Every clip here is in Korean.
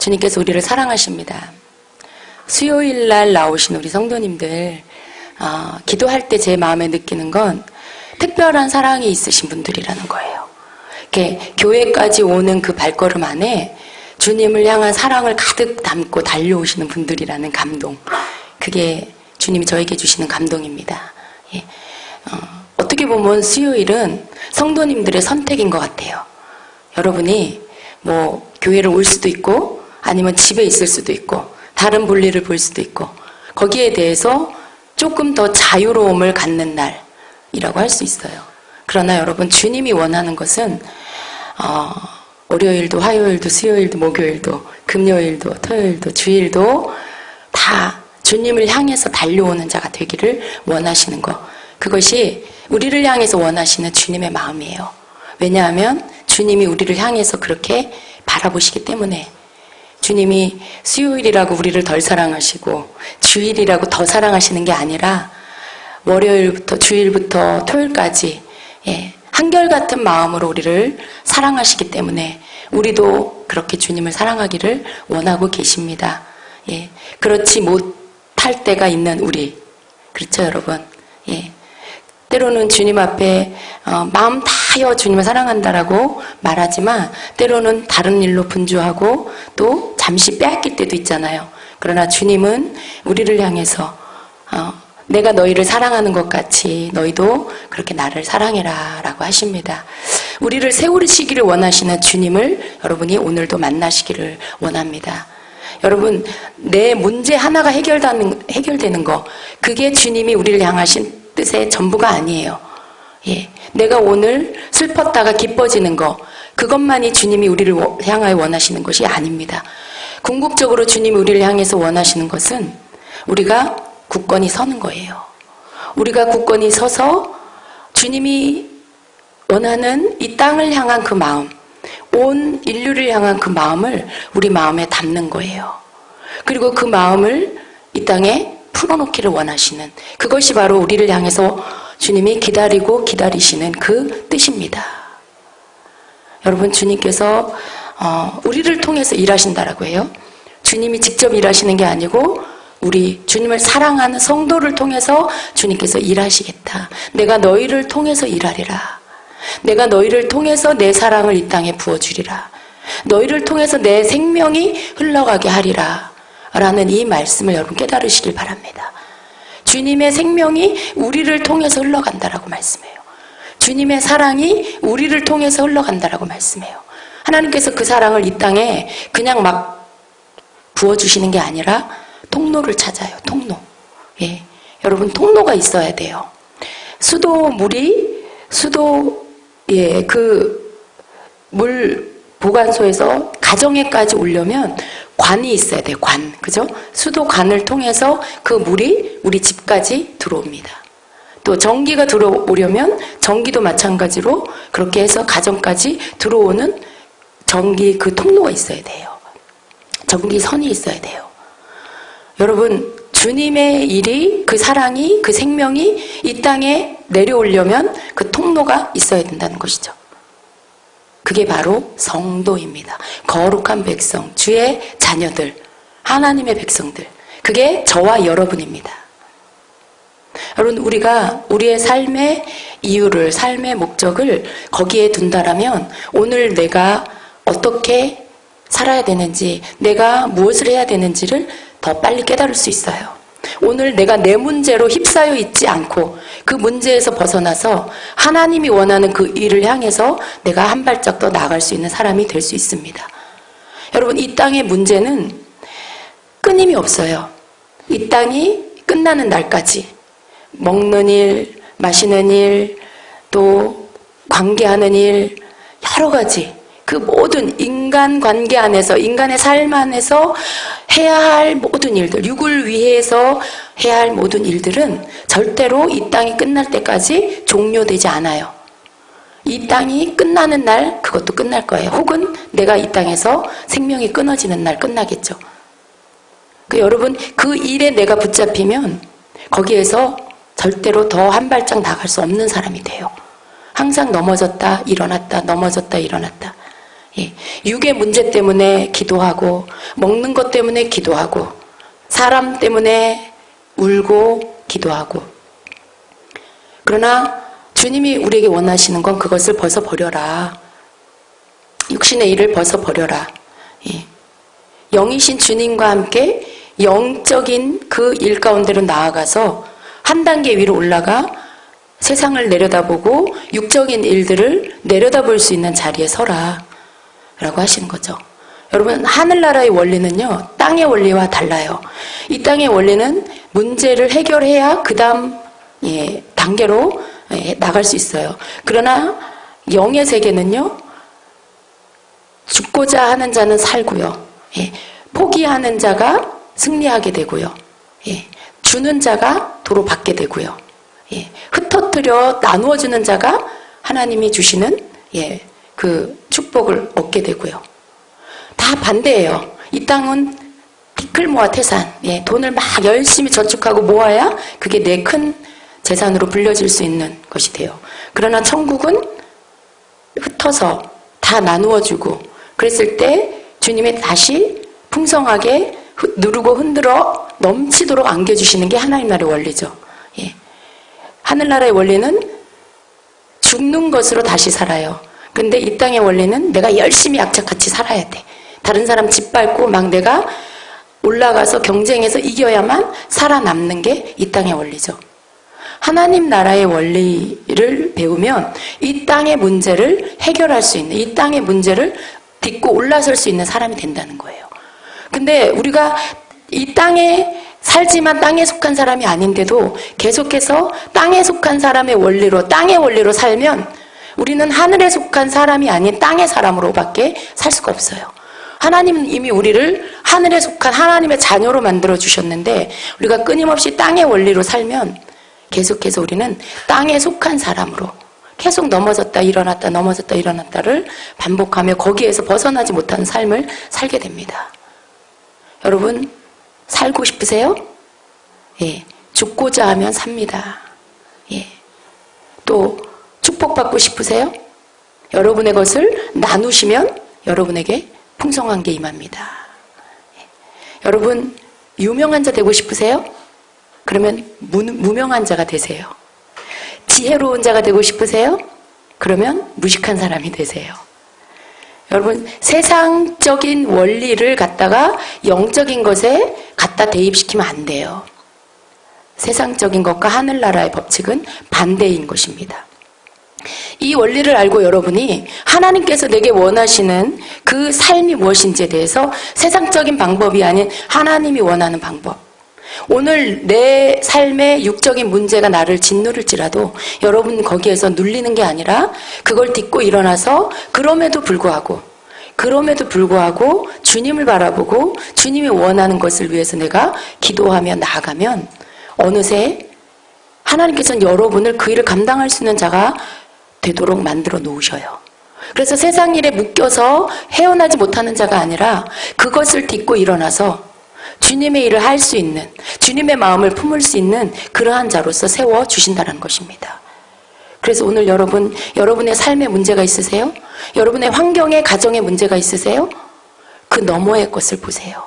주님께서 우리를 사랑하십니다. 수요일 날 나오신 우리 성도님들, 기도할 때 제 마음에 느끼는 건 특별한 사랑이 있으신 분들이라는 거예요. 이렇게 교회까지 오는 그 발걸음 안에 주님을 향한 사랑을 가득 담고 달려오시는 분들이라는 감동. 그게 주님이 저에게 주시는 감동입니다. 예. 어떻게 보면 수요일은 성도님들의 선택인 것 같아요. 여러분이 뭐 교회를 올 수도 있고 아니면 집에 있을 수도 있고 다른 볼일을 볼 수도 있고 거기에 대해서 조금 더 자유로움을 갖는 날이라고 할 수 있어요. 그러나 여러분, 주님이 원하는 것은 월요일도 화요일도 수요일도 목요일도 금요일도 토요일도 주일도 다 주님을 향해서 달려오는 자가 되기를 원하시는 것. 그것이 우리를 향해서 원하시는 주님의 마음이에요. 왜냐하면 주님이 우리를 향해서 그렇게 바라보시기 때문에. 주님이 수요일이라고 우리를 덜 사랑하시고 주일이라고 더 사랑하시는 게 아니라 월요일부터 주일부터 토요일까지 한결같은 마음으로 우리를 사랑하시기 때문에 우리도 그렇게 주님을 사랑하기를 원하고 계십니다. 그렇지 못할 때가 있는 우리, 그렇죠 여러분? 때로는 주님 앞에 마음 다여 주님을 사랑한다라고 말하지만 때로는 다른 일로 분주하고 또 잠시 빼앗길 때도 있잖아요. 그러나 주님은 우리를 향해서 내가 너희를 사랑하는 것 같이 너희도 그렇게 나를 사랑해라 라고 하십니다. 우리를 세우시기를 원하시는 주님을 여러분이 오늘도 만나시기를 원합니다. 여러분, 내 문제 하나가 해결되는 거, 그게 주님이 우리를 향하신 뜻의 전부가 아니에요. 내가 오늘 슬펐다가 기뻐지는 거, 그것만이 주님이 우리를 향하여 원하시는 것이 아닙니다. 궁극적으로 주님이 우리를 향해서 원하시는 것은 우리가 굳건히 서는 거예요. 우리가 굳건히 서서 주님이 원하는 이 땅을 향한 그 마음, 온 인류를 향한 그 마음을 우리 마음에 담는 거예요. 그리고 그 마음을 이 땅에 풀어놓기를 원하시는, 그것이 바로 우리를 향해서 주님이 기다리고 기다리시는 그 뜻입니다. 여러분, 주님께서 우리를 통해서 일하신다라고 해요. 주님이 직접 일하시는 게 아니고 우리 주님을 사랑하는 성도를 통해서 주님께서 일하시겠다. 내가 너희를 통해서 일하리라. 내가 너희를 통해서 내 사랑을 이 땅에 부어주리라. 너희를 통해서 내 생명이 흘러가게 하리라. 라는 이 말씀을 여러분 깨달으시길 바랍니다. 주님의 생명이 우리를 통해서 흘러간다라고 말씀해요. 주님의 사랑이 우리를 통해서 흘러간다라고 말씀해요. 하나님께서 그 사랑을 이 땅에 그냥 막 부어주시는 게 아니라 통로를 찾아요. 통로. 여러분, 통로가 있어야 돼요. 그 물 보관소에서 가정에까지 오려면 관이 있어야 돼요. 관. 그죠? 수도관을 통해서 그 물이 우리 집까지 들어옵니다. 또 전기가 들어오려면 전기도 마찬가지로 그렇게 해서 가정까지 들어오는 전기 그 통로가 있어야 돼요. 전기선이 있어야 돼요. 여러분, 주님의 일이, 그 사랑이, 그 생명이 이 땅에 내려오려면 그 통로가 있어야 된다는 것이죠. 그게 바로 성도입니다. 거룩한 백성, 주의 자녀들, 하나님의 백성들. 그게 저와 여러분입니다. 여러분, 우리가 우리의 삶의 이유를, 삶의 목적을 거기에 둔다라면 오늘 내가 어떻게 살아야 되는지, 내가 무엇을 해야 되는지를 더 빨리 깨달을 수 있어요. 오늘 내가 내 문제로 휩싸여 있지 않고 그 문제에서 벗어나서 하나님이 원하는 그 일을 향해서 내가 한 발짝 더 나아갈 수 있는 사람이 될 수 있습니다. 여러분, 이 땅의 문제는 끊임이 없어요. 이 땅이 끝나는 날까지 먹는 일, 마시는 일, 또 관계하는 일, 여러 가지 그 모든 인간 관계 안에서, 인간의 삶 안에서 해야 할 모든 일들, 육을 위해서 해야 할 모든 일들은 절대로 이 땅이 끝날 때까지 종료되지 않아요. 이 땅이 끝나는 날 그것도 끝날 거예요. 혹은 내가 이 땅에서 생명이 끊어지는 날 끝나겠죠. 여러분, 그 일에 내가 붙잡히면 거기에서 절대로 더 한 발짝 나갈 수 없는 사람이 돼요. 항상 넘어졌다 일어났다, 넘어졌다 일어났다. 예. 육의 문제 때문에 기도하고, 먹는 것 때문에 기도하고, 사람 때문에 울고 기도하고. 그러나 주님이 우리에게 원하시는 건 그것을 벗어버려라. 육신의 일을 벗어버려라. 예. 영이신 주님과 함께 영적인 그 일 가운데로 나아가서 한 단계 위로 올라가 세상을 내려다보고 육적인 일들을 내려다볼 수 있는 자리에 서라 라고 하시는 거죠. 여러분, 하늘나라의 원리는요, 땅의 원리와 달라요. 이 땅의 원리는 문제를 해결해야 그 다음 단계로 나갈 수 있어요. 그러나 영의 세계는요, 죽고자 하는 자는 살고요, 포기하는 자가 승리하게 되고요, 주는 자가 도로 받게 되고요, 흩어뜨려 나누어주는 자가 하나님이 주시는 그 축복을 얻게 되고요. 다 반대예요. 이 땅은 티끌 모아 태산, 돈을 막 열심히 저축하고 모아야 그게 내 큰 재산으로 불려질 수 있는 것이 돼요. 그러나 천국은 흩어서 다 나누어주고, 그랬을 때 주님이 다시 풍성하게 누르고 흔들어 넘치도록 안겨주시는 게 하나님 나라의 원리죠. 하늘나라의 원리는 죽는 것으로 다시 살아요. 근데 이 땅의 원리는 내가 열심히 악착같이 살아야 돼. 다른 사람 짓밟고 막 내가 올라가서 경쟁해서 이겨야만 살아남는 게 이 땅의 원리죠. 하나님 나라의 원리를 배우면 이 땅의 문제를 해결할 수 있는, 이 땅의 문제를 딛고 올라설 수 있는 사람이 된다는 거예요. 근데 우리가 이 땅에 살지만 땅에 속한 사람이 아닌데도 계속해서 땅에 속한 사람의 원리로, 땅의 원리로 살면 우리는 하늘에 속한 사람이 아닌 땅의 사람으로밖에 살 수가 없어요. 하나님은 이미 우리를 하늘에 속한 하나님의 자녀로 만들어 주셨는데, 우리가 끊임없이 땅의 원리로 살면 계속해서 우리는 땅에 속한 사람으로 계속 넘어졌다 일어났다 넘어졌다 일어났다를 반복하며 거기에서 벗어나지 못하는 삶을 살게 됩니다. 여러분, 살고 싶으세요? 죽고자 하면 삽니다. 또 축복받고 싶으세요? 여러분의 것을 나누시면 여러분에게 풍성한 게 임합니다. 여러분, 유명한 자 되고 싶으세요? 그러면 무명한 자가 되세요. 지혜로운 자가 되고 싶으세요? 그러면 무식한 사람이 되세요. 여러분, 세상적인 원리를 갖다가 영적인 것에 갖다 대입시키면 안 돼요. 세상적인 것과 하늘나라의 법칙은 반대인 것입니다. 이 원리를 알고 여러분이 하나님께서 내게 원하시는 그 삶이 무엇인지에 대해서 세상적인 방법이 아닌 하나님이 원하는 방법, 오늘 내 삶의 육적인 문제가 나를 짓누를지라도 여러분 거기에서 눌리는 게 아니라 그걸 딛고 일어나서 그럼에도 불구하고 주님을 바라보고 주님이 원하는 것을 위해서 내가 기도하며 나아가면 어느새 하나님께서는 여러분을 그 일을 감당할 수 있는 자가 되도록 만들어 놓으셔요. 그래서 세상 일에 묶여서 헤어나지 못하는 자가 아니라 그것을 딛고 일어나서 주님의 일을 할 수 있는, 주님의 마음을 품을 수 있는 그러한 자로서 세워주신다는 것입니다. 그래서 오늘 여러분의 삶에 문제가 있으세요? 여러분의 환경에, 가정에 문제가 있으세요? 그 너머의 것을 보세요.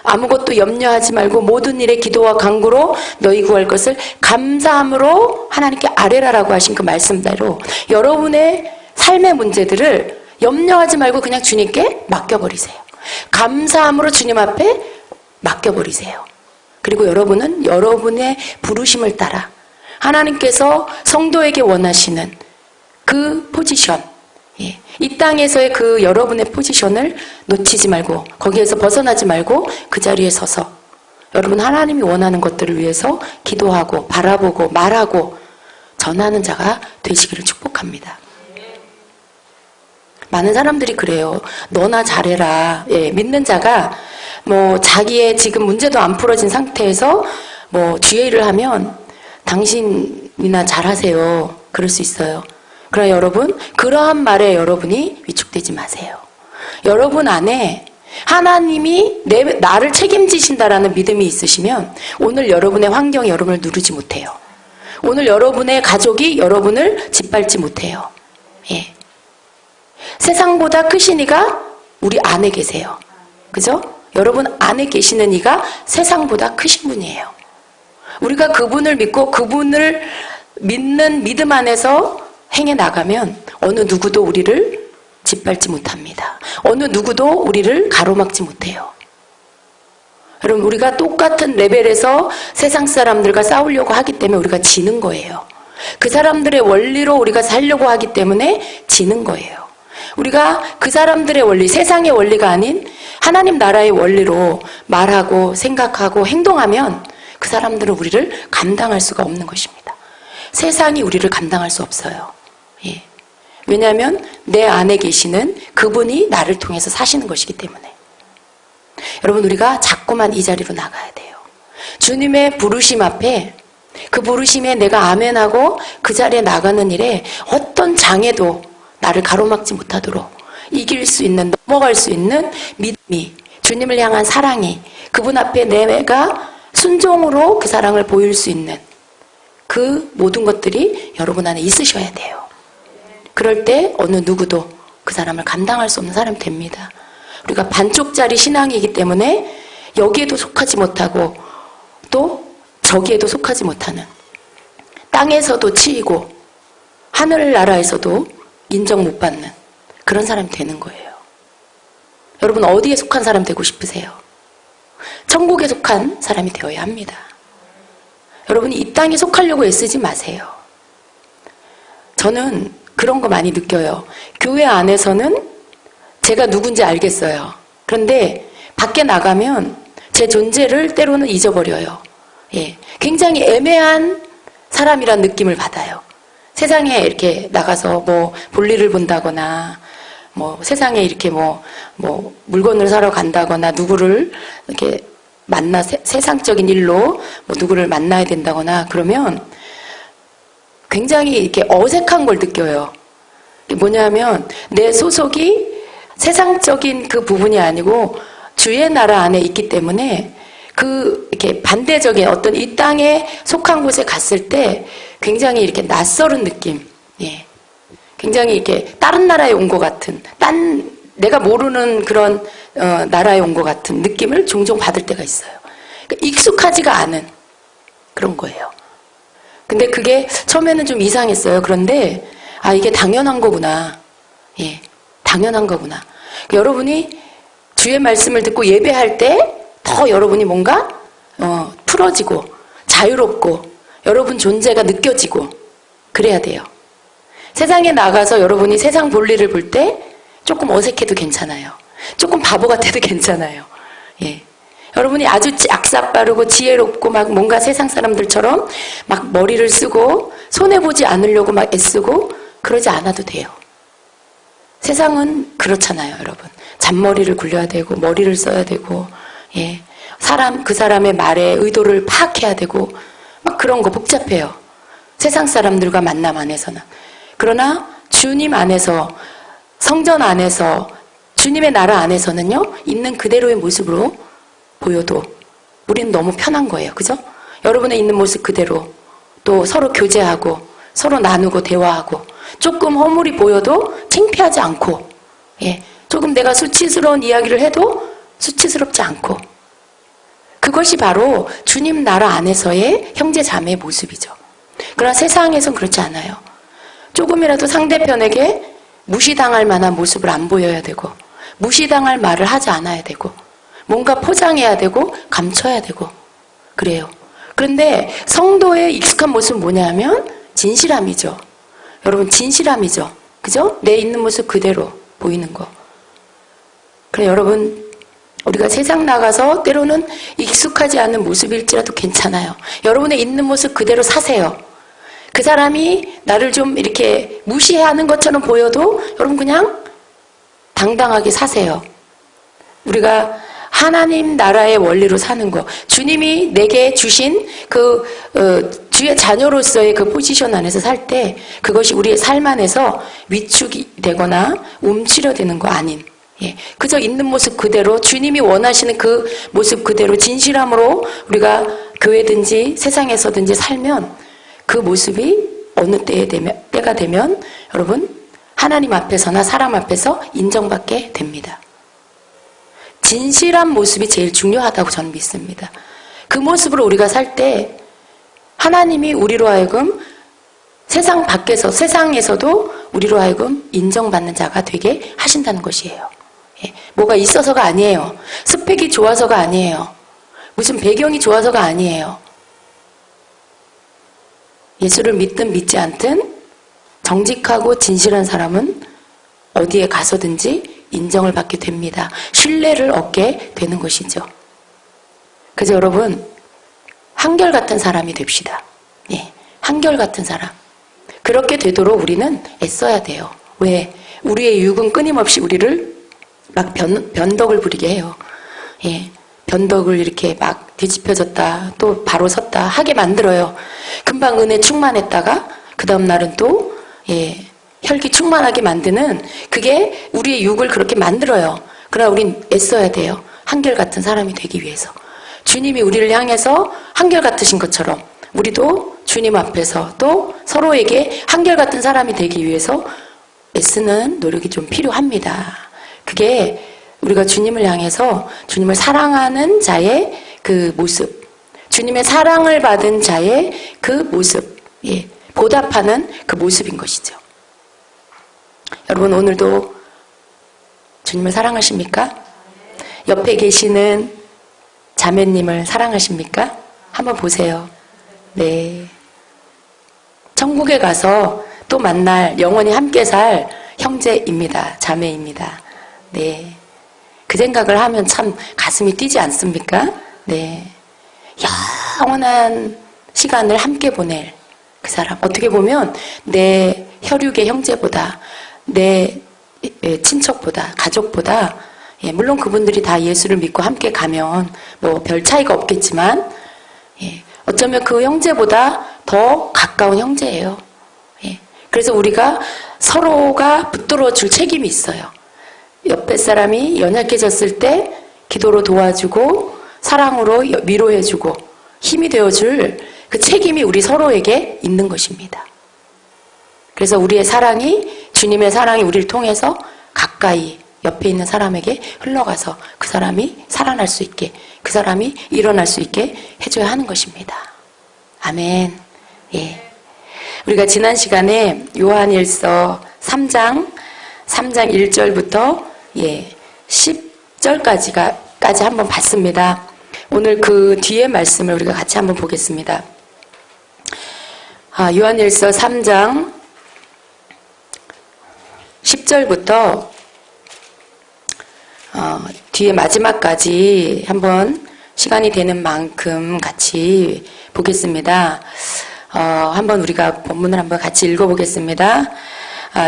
아무것도 염려하지 말고 모든 일에 기도와 간구로 너희 구할 것을 감사함으로 하나님께 아뢰라라고 하신 그 말씀대로 여러분의 삶의 문제들을 염려하지 말고 그냥 주님께 맡겨버리세요. 감사함으로 주님 앞에 맡겨버리세요. 그리고 여러분은 여러분의 부르심을 따라 하나님께서 성도에게 원하시는 그 포지션, 이 땅에서의 그 여러분의 포지션을 놓치지 말고 거기에서 벗어나지 말고 그 자리에 서서 여러분 하나님이 원하는 것들을 위해서 기도하고 바라보고 말하고 전하는 자가 되시기를 축복합니다. 많은 사람들이 그래요. 너나 잘해라. 믿는 자가 자기의 지금 문제도 안 풀어진 상태에서 주의를 하면 당신이나 잘하세요. 그럴 수 있어요. 그러나 여러분, 그러한 말에 여러분이 위축되지 마세요. 여러분 안에 하나님이 나를 책임지신다라는 믿음이 있으시면 오늘 여러분의 환경이 여러분을 누르지 못해요. 오늘 여러분의 가족이 여러분을 짓밟지 못해요. 세상보다 크신 이가 우리 안에 계세요. 그죠? 여러분 안에 계시는 이가 세상보다 크신 분이에요. 우리가 그분을 믿고 그분을 믿는 믿음 안에서 행해 나가면 어느 누구도 우리를 짓밟지 못합니다. 어느 누구도 우리를 가로막지 못해요. 여러분 우리가 똑같은 레벨에서 세상 사람들과 싸우려고 하기 때문에 우리가 지는 거예요. 그 사람들의 원리로 우리가 살려고 하기 때문에 지는 거예요. 우리가 그 사람들의 원리, 세상의 원리가 아닌 하나님 나라의 원리로 말하고 생각하고 행동하면 그 사람들은 우리를 감당할 수가 없는 것입니다. 세상이 우리를 감당할 수 없어요. 예. 왜냐하면 내 안에 계시는 그분이 나를 통해서 사시는 것이기 때문에. 여러분 우리가 자꾸만 이 자리로 나가야 돼요. 주님의 부르심 앞에 그 부르심에 내가 아멘하고 그 자리에 나가는 일에 어떤 장애도 나를 가로막지 못하도록 이길 수 있는, 넘어갈 수 있는 믿음이, 주님을 향한 사랑이, 그분 앞에 내가 순종으로 그 사랑을 보일 수 있는 그 모든 것들이 여러분 안에 있으셔야 돼요. 그럴 때 어느 누구도 그 사람을 감당할 수 없는 사람이 됩니다. 우리가 반쪽짜리 신앙이기 때문에 여기에도 속하지 못하고 또 저기에도 속하지 못하는, 땅에서도 치이고 하늘나라에서도 인정 못 받는 그런 사람이 되는 거예요. 여러분 어디에 속한 사람 되고 싶으세요? 천국에 속한 사람이 되어야 합니다. 여러분이 이 땅에 속하려고 애쓰지 마세요. 저는 그런 거 많이 느껴요. 교회 안에서는 제가 누군지 알겠어요. 그런데 밖에 나가면 제 존재를 때로는 잊어버려요. 예, 굉장히 애매한 사람이란 느낌을 받아요. 세상에 이렇게 나가서 뭐 볼일을 본다거나 뭐 세상에 이렇게 뭐 물건을 사러 간다거나 누구를 이렇게 세상적인 일로 뭐 누구를 만나야 된다거나 그러면 굉장히 이렇게 어색한 걸 느껴요. 뭐냐면 내 소속이 세상적인 그 부분이 아니고 주의 나라 안에 있기 때문에 그 이렇게 반대적인 어떤 이 땅에 속한 곳에 갔을 때 굉장히 이렇게 낯설은 느낌, 예, 굉장히 이렇게 다른 나라에 온 것 같은, 내가 모르는 그런 나라에 온 것 같은 느낌을 종종 받을 때가 있어요. 그러니까 익숙하지가 않은 그런 거예요. 근데 그게 처음에는 좀 이상했어요. 그런데 이게 당연한 거구나. 예, 당연한 거구나. 그러니까 여러분이 주의 말씀을 듣고 예배할 때 더 여러분이 뭔가 풀어지고 자유롭고 여러분 존재가 느껴지고 그래야 돼요. 세상에 나가서 여러분이 세상 볼일을 볼 때 조금 어색해도 괜찮아요. 조금 바보 같아도 괜찮아요. 예. 여러분이 아주 악사 빠르고 지혜롭고 막 뭔가 세상 사람들처럼 막 머리를 쓰고 손해보지 않으려고 막 애쓰고 그러지 않아도 돼요. 세상은 그렇잖아요, 여러분. 잔머리를 굴려야 되고 머리를 써야 되고, 예, 그 사람의 말에 의도를 파악해야 되고 막 그런 거 복잡해요. 세상 사람들과 만남 안에서는. 그러나 주님 안에서, 성전 안에서, 주님의 나라 안에서는요, 있는 그대로의 모습으로 보여도 우리는 너무 편한 거예요. 그죠? 여러분의 있는 모습 그대로 또 서로 교제하고 서로 나누고 대화하고 조금 허물이 보여도 창피하지 않고, 예, 조금 내가 수치스러운 이야기를 해도 수치스럽지 않고, 그것이 바로 주님 나라 안에서의 형제 자매의 모습이죠. 그러나 세상에선 그렇지 않아요. 조금이라도 상대편에게 무시당할 만한 모습을 안 보여야 되고 무시당할 말을 하지 않아야 되고 뭔가 포장해야 되고 감춰야 되고 그래요. 그런데 성도의 익숙한 모습은 뭐냐 하면 진실함이죠. 여러분 진실함이죠. 그죠? 내 있는 모습 그대로 보이는 거. 그래 여러분, 우리가 세상 나가서 때로는 익숙하지 않은 모습일지라도 괜찮아요. 여러분의 있는 모습 그대로 사세요. 그 사람이 나를 좀 이렇게 무시하는 것처럼 보여도 여러분 그냥 당당하게 사세요. 우리가 하나님 나라의 원리로 사는 거, 주님이 내게 주신 주의 자녀로서의 그 포지션 안에서 살 때 그것이 우리의 삶 안에서 위축이 되거나 움츠려드는 거 아닌, 예, 그저 있는 모습 그대로 주님이 원하시는 그 모습 그대로 진실함으로 우리가 교회든지 세상에서든지 살면 그 모습이 어느 때가 되면 여러분 하나님 앞에서나 사람 앞에서 인정받게 됩니다. 진실한 모습이 제일 중요하다고 저는 믿습니다. 그 모습으로 우리가 살 때 하나님이 우리로 하여금 세상 밖에서, 세상에서도 우리로 하여금 인정받는 자가 되게 하신다는 것이에요. 예, 뭐가 있어서가 아니에요. 스펙이 좋아서가 아니에요. 무슨 배경이 좋아서가 아니에요. 예수를 믿든 믿지 않든 정직하고 진실한 사람은 어디에 가서든지 인정을 받게 됩니다. 신뢰를 얻게 되는 것이죠. 그래서 여러분, 한결같은 사람이 됩시다. 예, 한결같은 사람. 그렇게 되도록 우리는 애써야 돼요. 왜? 우리의 육은 끊임없이 우리를 막 변덕을 부리게 해요. 예, 변덕을 이렇게 막 뒤집혀졌다, 또 바로 섰다 하게 만들어요. 금방 은혜 충만했다가 그 다음 날은 또 혈기 충만하게 만드는, 그게 우리의 육을 그렇게 만들어요. 그러나 우린 애써야 돼요. 한결같은 사람이 되기 위해서. 주님이 우리를 향해서 한결같으신 것처럼 우리도 주님 앞에서 또 서로에게 한결같은 사람이 되기 위해서 애쓰는 노력이 좀 필요합니다. 그게 우리가 주님을 향해서 주님을 사랑하는 자의 그 모습, 주님의 사랑을 받은 자의 그 모습, 예, 보답하는 그 모습인 것이죠. 여러분, 오늘도 주님을 사랑하십니까? 옆에 계시는 자매님을 사랑하십니까? 한번 보세요. 네. 천국에 가서 또 만날, 영원히 함께 살 형제입니다. 자매입니다. 네. 그 생각을 하면 참 가슴이 뛰지 않습니까? 네. 영원한 시간을 함께 보낼 그 사람. 어떻게 보면 내 혈육의 형제보다, 내 친척보다, 가족보다, 물론 그분들이 다 예수를 믿고 함께 가면 뭐 별 차이가 없겠지만, 어쩌면 그 형제보다 더 가까운 형제예요. 그래서 우리가 서로가 붙들어 줄 책임이 있어요. 옆에 사람이 연약해졌을 때 기도로 도와주고 사랑으로 위로해주고 힘이 되어줄 그 책임이 우리 서로에게 있는 것입니다. 그래서 우리의 사랑이, 주님의 사랑이 우리를 통해서 가까이 옆에 있는 사람에게 흘러가서 그 사람이 살아날 수 있게, 그 사람이 일어날 수 있게 해줘야 하는 것입니다. 아멘. 예. 우리가 지난 시간에 요한일서 3장 1절부터 10절까지 한번 봤습니다. 오늘 그 뒤에 말씀을 우리가 같이 한번 보겠습니다. 요한일서 3장 10절부터 뒤에 마지막까지 한번 시간이 되는 만큼 같이 보겠습니다. 한번 우리가 본문을 한번 같이 읽어보겠습니다.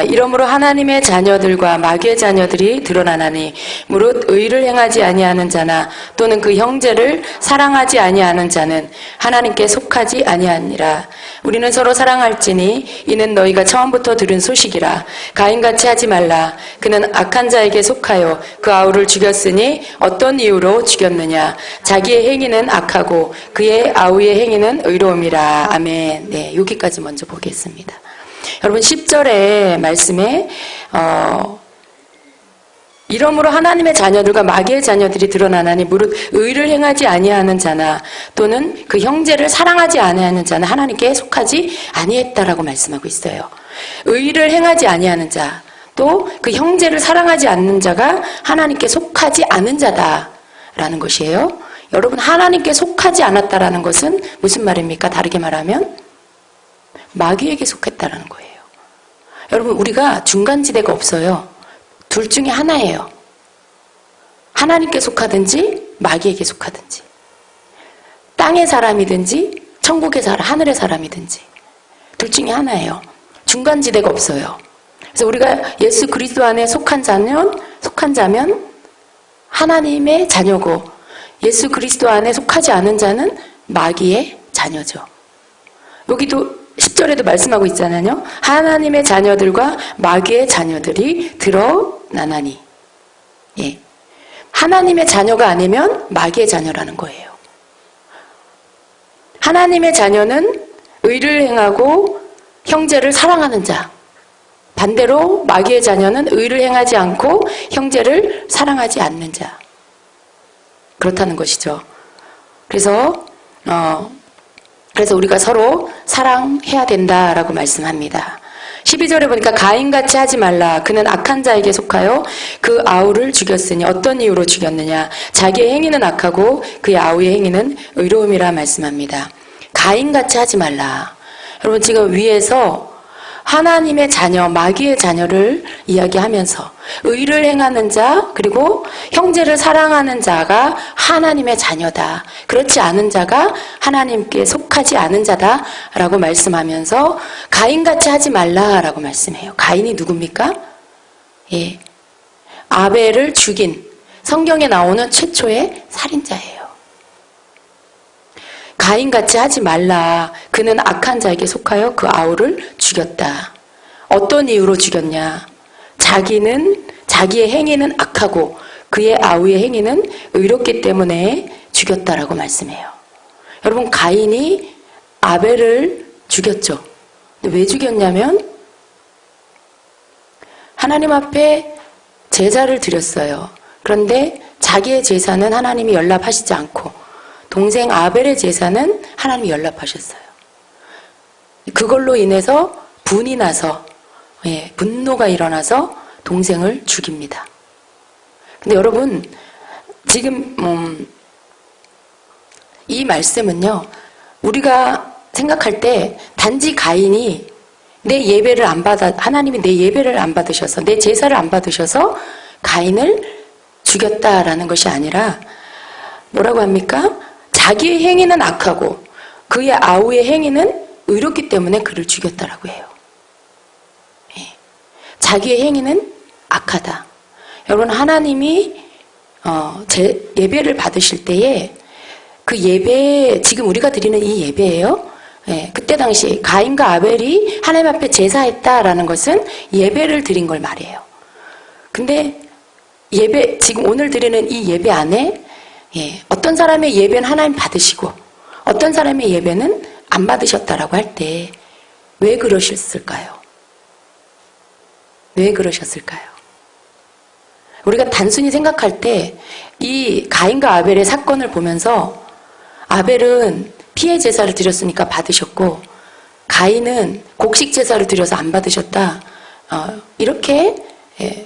이러므로 하나님의 자녀들과 마귀의 자녀들이 드러나나니 무릇 의를 행하지 아니하는 자나 또는 그 형제를 사랑하지 아니하는 자는 하나님께 속하지 아니하니라. 우리는 서로 사랑할지니 이는 너희가 처음부터 들은 소식이라. 가인같이 하지 말라. 그는 악한 자에게 속하여 그 아우를 죽였으니 어떤 이유로 죽였느냐. 자기의 행위는 악하고 그의 아우의 행위는 의로움이라. 아멘. 네, 여기까지 먼저 보겠습니다. 여러분, 10절의 말씀에 이러므로 하나님의 자녀들과 마귀의 자녀들이 드러나나니 무릇 의를 행하지 아니하는 자나 또는 그 형제를 사랑하지 아니하는 자는 하나님께 속하지 아니했다라고 말씀하고 있어요. 의를 행하지 아니하는 자, 또 그 형제를 사랑하지 않는 자가 하나님께 속하지 않은 자다라는 것이에요. 여러분, 하나님께 속하지 않았다라는 것은 무슨 말입니까? 다르게 말하면 마귀에게 속했다라는 거예요. 여러분, 우리가 중간지대가 없어요. 둘 중에 하나예요. 하나님께 속하든지 마귀에게 속하든지, 땅의 사람이든지 천국의 사람, 하늘의 사람이든지 둘 중에 하나예요. 중간지대가 없어요. 그래서 우리가 예수 그리스도 안에 속한 자면 하나님의 자녀고, 예수 그리스도 안에 속하지 않은 자는 마귀의 자녀죠. 여기도 10절에도 말씀하고 있잖아요. 하나님의 자녀들과 마귀의 자녀들이 드러나나니. 예. 하나님의 자녀가 아니면 마귀의 자녀라는 거예요. 하나님의 자녀는 의를 행하고 형제를 사랑하는 자. 반대로 마귀의 자녀는 의를 행하지 않고 형제를 사랑하지 않는 자. 그렇다는 것이죠. 그래서 우리가 서로 사랑해야 된다라고 말씀합니다. 12절에 보니까 가인같이 하지 말라. 그는 악한 자에게 속하여 그 아우를 죽였으니 어떤 이유로 죽였느냐. 자기의 행위는 악하고 그의 아우의 행위는 의로움이라 말씀합니다. 가인같이 하지 말라. 여러분 지금 위에서 하나님의 자녀, 마귀의 자녀를 이야기하면서 의를 행하는 자, 그리고 형제를 사랑하는 자가 하나님의 자녀다. 그렇지 않은 자가 하나님께 속하지 않은 자다라고 말씀하면서 가인같이 하지 말라라고 말씀해요. 가인이 누굽니까? 예, 아벨을 죽인 성경에 나오는 최초의 살인자예요. 가인같이 하지 말라. 그는 악한 자에게 속하여 그 아우를 죽였다. 어떤 이유로 죽였냐? 자기의 행위는 악하고 그의 아우의 행위는 의롭기 때문에 죽였다라고 말씀해요. 여러분 가인이 아벨을 죽였죠. 근데 왜 죽였냐면 하나님 앞에 제사를 드렸어요. 그런데 자기의 제사는 하나님이 연락하시지 않고 동생 아벨의 제사는 하나님이 연락하셨어요. 그걸로 인해서 분이 나서 분노가 일어나서 동생을 죽입니다. 근데 여러분 지금 이 말씀은요 우리가 생각할 때 단지 가인이 내 예배를 안 받아 하나님이 내 예배를 안 받으셔서 내 제사를 안 받으셔서 가인을 죽였다라는 것이 아니라 뭐라고 합니까? 자기의 행위는 악하고 그의 아우의 행위는 의롭기 때문에 그를 죽였다라고 해요. 자기의 행위는 악하다. 여러분 하나님이 예배를 받으실 때에 그 예배 지금 우리가 드리는 이 예배예요. 그때 당시 가인과 아벨이 하나님 앞에 제사했다라는 것은 예배를 드린 걸 말해요. 근데 예배 지금 오늘 드리는 이 예배 안에 어떤 사람의 예배는 하나님 받으시고 어떤 사람의 예배는 안 받으셨다라고 할 때 왜 그러셨을까요? 왜 그러셨을까요? 우리가 단순히 생각할 때 이 가인과 아벨의 사건을 보면서 아벨은 피해 제사를 드렸으니까 받으셨고 가인은 곡식 제사를 드려서 안 받으셨다. 이렇게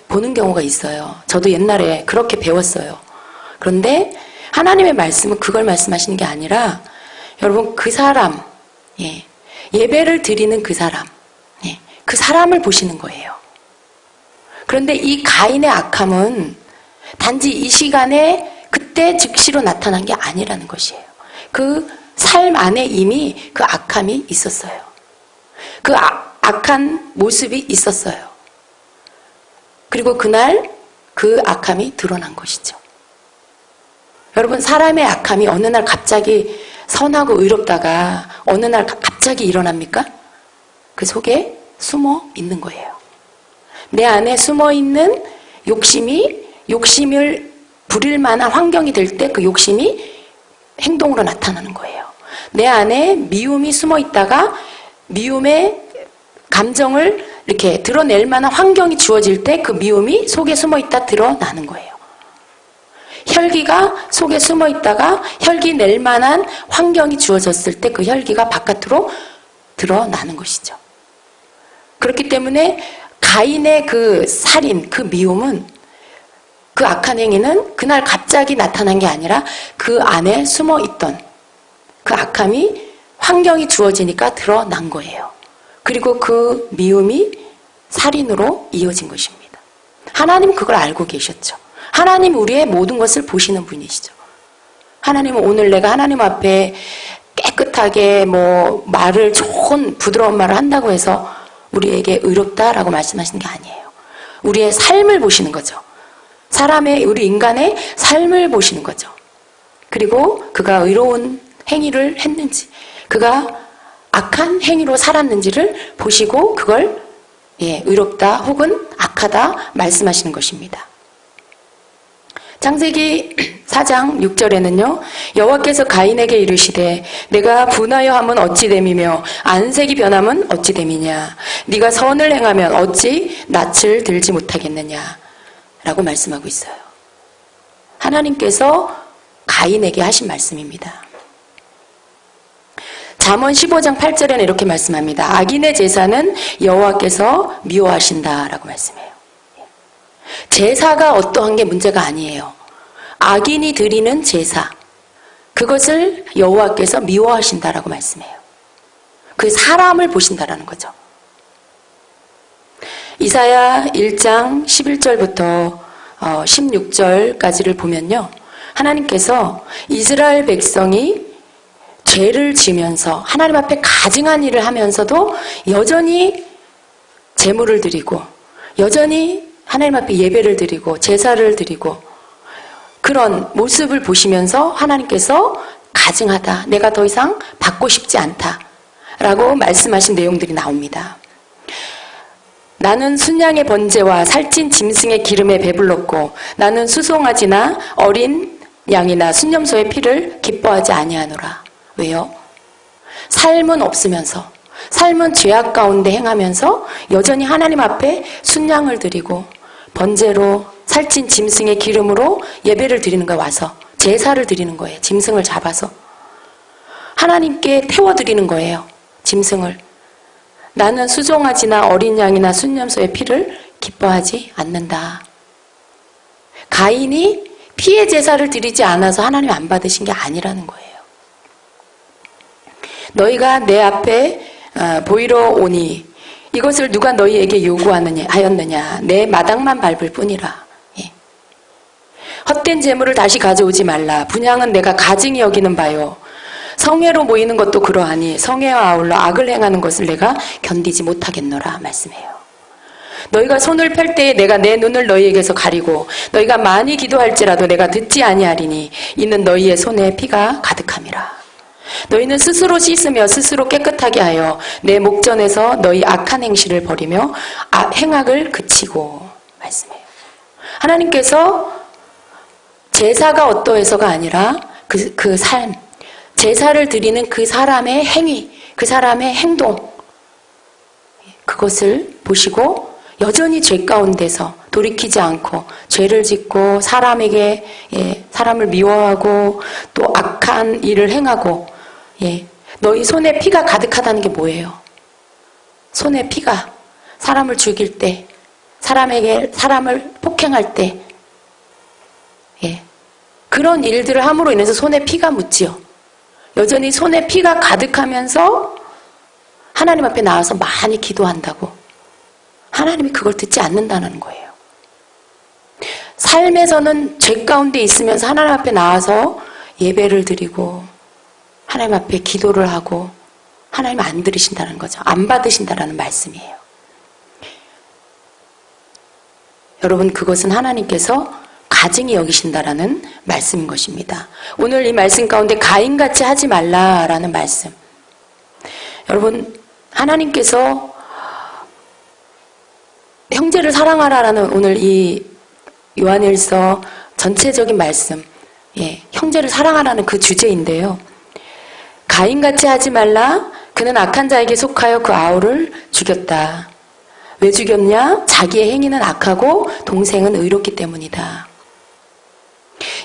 보는 경우가 있어요. 저도 옛날에 그렇게 배웠어요. 그런데 하나님의 말씀은 그걸 말씀하시는 게 아니라 여러분 그 사람 예배를 드리는 그 사람 그 사람을 보시는 거예요. 그런데 이 가인의 악함은 단지 이 시간에 그때 즉시로 나타난 게 아니라는 것이에요. 그 삶 안에 이미 그 악함이 있었어요. 그 악한 모습이 있었어요. 그리고 그날 그 악함이 드러난 것이죠. 여러분 사람의 악함이 어느 날 갑자기 선하고 의롭다가 어느 날 갑자기 일어납니까? 그 속에 숨어 있는 거예요. 내 안에 숨어 있는 욕심을 부릴 만한 환경이 될 때 그 욕심이 행동으로 나타나는 거예요. 내 안에 미움이 숨어 있다가 미움의 감정을 이렇게 드러낼 만한 환경이 주어질 때 그 미움이 속에 숨어 있다 드러나는 거예요. 혈기가 속에 숨어 있다가 혈기 낼 만한 환경이 주어졌을 때 그 혈기가 바깥으로 드러나는 것이죠. 그렇기 때문에 가인의 그 살인, 그 미움은 그 악한 행위는 그날 갑자기 나타난 게 아니라 그 안에 숨어 있던 그 악함이 환경이 주어지니까 드러난 거예요. 그리고 그 미움이 살인으로 이어진 것입니다. 하나님 그걸 알고 계셨죠. 하나님 우리의 모든 것을 보시는 분이시죠. 하나님은 오늘 내가 하나님 앞에 깨끗하게 말을 좋은 부드러운 말을 한다고 해서 우리에게 의롭다라고 말씀하시는 게 아니에요. 우리의 삶을 보시는 거죠. 우리 인간의 삶을 보시는 거죠. 그리고 그가 의로운 행위를 했는지, 그가 악한 행위로 살았는지를 보시고 그걸 의롭다 혹은 악하다 말씀하시는 것입니다. 창세기 4장 6절에는요. 여호와께서 가인에게 이르시되 내가 분하여 함은 어찌 됨이며 안색이 변함은 어찌 됨이냐. 네가 선을 행하면 어찌 낯을 들지 못하겠느냐 라고 말씀하고 있어요. 하나님께서 가인에게 하신 말씀입니다. 잠언 15장 8절에는 이렇게 말씀합니다. 악인의 제사는 여호와께서 미워하신다라고 말씀해요. 제사가 어떠한 게 문제가 아니에요. 악인이 드리는 제사, 그것을 여호와께서 미워하신다라고 말씀해요. 그 사람을 보신다라는 거죠. 이사야 1장 11절부터 16절까지를 보면요. 하나님께서 이스라엘 백성이 죄를 지면서 하나님 앞에 가증한 일을 하면서도 여전히 제물을 드리고 여전히 하나님 앞에 예배를 드리고 제사를 드리고 그런 모습을 보시면서 하나님께서 가증하다. 내가 더 이상 받고 싶지 않다. 라고 말씀하신 내용들이 나옵니다. 나는 순양의 번제와 살찐 짐승의 기름에 배불렀고 나는 수송아지나 어린 양이나 순념소의 피를 기뻐하지 아니하노라. 왜요? 삶은 없으면서 삶은 죄악 가운데 행하면서 여전히 하나님 앞에 순양을 드리고 번제로 살찐 짐승의 기름으로 예배를 드리는 거에 와서 제사를 드리는 거예요. 짐승을 잡아서 하나님께 태워드리는 거예요. 짐승을. 나는 수송아지나 어린 양이나 순념소의 피를 기뻐하지 않는다. 가인이 피의 제사를 드리지 않아서 하나님 안 받으신 게 아니라는 거예요. 너희가 내 앞에 보이러 오니 이것을 누가 너희에게 요구하였느냐. 내 마당만 밟을 뿐이라. 예. 헛된 재물을 다시 가져오지 말라. 분향은 내가 가증히 여기는 바요. 성회로 모이는 것도 그러하니 성회와 아울러 악을 행하는 것을 내가 견디지 못하겠노라 말씀해요. 너희가 손을 펼 때에 내가 내 눈을 너희에게서 가리고 너희가 많이 기도할지라도 내가 듣지 아니하리니 이는 너희의 손에 피가 가득함이라. 너희는 스스로 씻으며 스스로 깨끗하게 하여 내 목전에서 너희 악한 행실을 버리며 행악을 그치고 말씀해요. 하나님께서 제사가 어떠해서가 아니라 그 삶, 제사를 드리는 그 사람의 행위, 그 사람의 행동, 그것을 보시고 여전히 죄 가운데서 돌이키지 않고 죄를 짓고 사람에게 사람을 미워하고 또 악한 일을 행하고 너희 손에 피가 가득하다는 게 뭐예요? 손에 피가 사람을 죽일 때 사람을 폭행할 때 그런 일들을 함으로 인해서 손에 피가 묻지요. 여전히 손에 피가 가득하면서 하나님 앞에 나와서 많이 기도한다고 하나님이 그걸 듣지 않는다는 거예요. 삶에서는 죄 가운데 있으면서 하나님 앞에 나와서 예배를 드리고 하나님 앞에 기도를 하고 하나님 안 들으신다는 거죠. 안 받으신다라는 말씀이에요. 여러분, 그것은 하나님께서 가증히 여기신다라는 말씀인 것입니다. 오늘 이 말씀 가운데 가인같이 하지 말라라는 말씀. 여러분, 하나님께서 형제를 사랑하라라는 오늘 이 요한일서 전체적인 말씀, 형제를 사랑하라는 그 주제인데요. 가인같이 하지 말라. 그는 악한 자에게 속하여 그 아우를 죽였다. 왜 죽였냐? 자기의 행위는 악하고 동생은 의롭기 때문이다.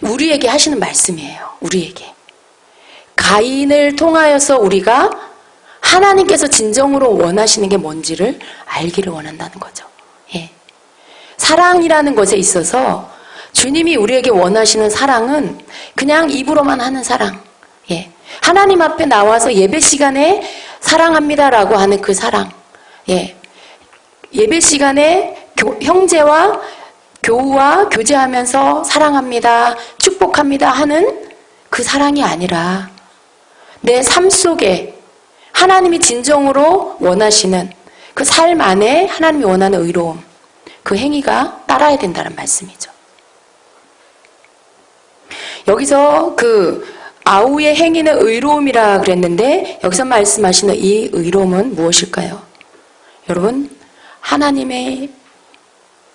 우리에게 하시는 말씀이에요. 우리에게. 가인을 통하여서 우리가 하나님께서 진정으로 원하시는 게 뭔지를 알기를 원한다는 거죠. 사랑이라는 것에 있어서 주님이 우리에게 원하시는 사랑은 그냥 입으로만 하는 사랑. 하나님 앞에 나와서 예배 시간에 사랑합니다라고 하는 그 사랑. 예배 시간에 형제와 교우와 교제하면서 사랑합니다, 축복합니다 하는 그 사랑이 아니라 내 삶 속에 하나님이 진정으로 원하시는 그 삶 안에 하나님이 원하는 의로움, 그 행위가 따라야 된다는 말씀이죠. 여기서 그 아우의 행위는 의로움이라 그랬는데 여기서 말씀하시는 이 의로움은 무엇일까요? 여러분, 하나님의